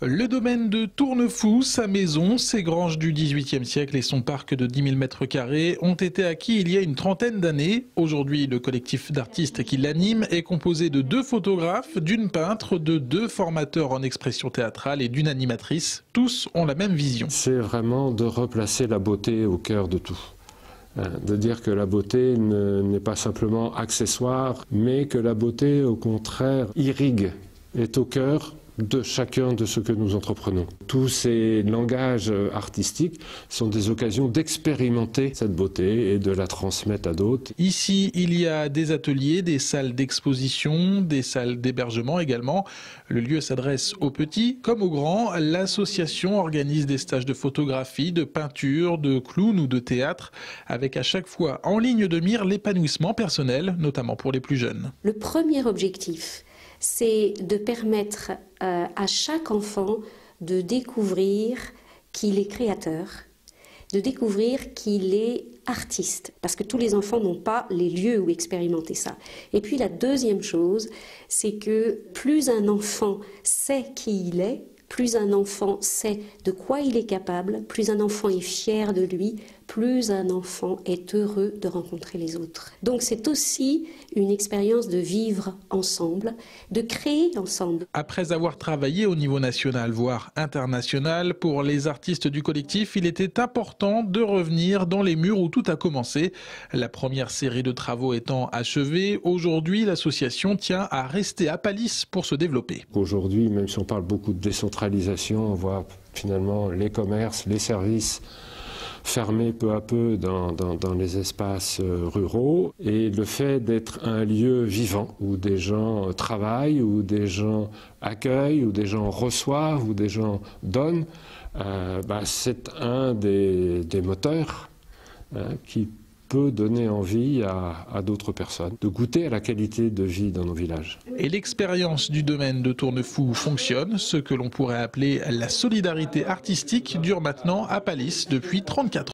Le domaine de Tournefou, sa maison, ses granges du XVIIIe siècle et son parc de 10 000 m² ont été acquis il y a une trentaine d'années. Aujourd'hui, le collectif d'artistes qui l'anime est composé de 2 photographes, d'une peintre, de 2 formateurs en expression théâtrale et d'une animatrice. Tous ont la même vision. C'est vraiment de replacer la beauté au cœur de tout. De dire que la beauté n'est pas simplement accessoire, mais que la beauté, au contraire, irrigue, est au cœur de chacun de ce que nous entreprenons. Tous ces langages artistiques sont des occasions d'expérimenter cette beauté et de la transmettre à d'autres. Ici, il y a des ateliers, des salles d'exposition, des salles d'hébergement également. Le lieu s'adresse aux petits comme aux grands. L'association organise des stages de photographie, de peinture, de clown ou de théâtre, avec à chaque fois en ligne de mire l'épanouissement personnel, notamment pour les plus jeunes. Le premier objectif, c'est de permettre à chaque enfant de découvrir qu'il est créateur, de découvrir qu'il est artiste, parce que tous les enfants n'ont pas les lieux où expérimenter ça. Et puis la deuxième chose, c'est que plus un enfant sait qui il est, plus un enfant sait de quoi il est capable, plus un enfant est fier de lui, plus un enfant est heureux de rencontrer les autres. Donc c'est aussi une expérience de vivre ensemble, de créer ensemble. Après avoir travaillé au niveau national, voire international, pour les artistes du collectif, il était important de revenir dans les murs où tout a commencé. La première série de travaux étant achevée, aujourd'hui l'association tient à rester à Palisse pour se développer. Aujourd'hui, même si on parle beaucoup de décentralisation, on voit finalement les commerces, les services fermés peu à peu dans les espaces ruraux, et le fait d'être un lieu vivant où des gens travaillent, où des gens accueillent, où des gens reçoivent, où des gens donnent, c'est un des moteurs qui peut donner envie à d'autres personnes de goûter à la qualité de vie dans nos villages. Et l'expérience du domaine de Tournefou fonctionne. Ce que l'on pourrait appeler la solidarité artistique dure maintenant à Palisse depuis 34 ans.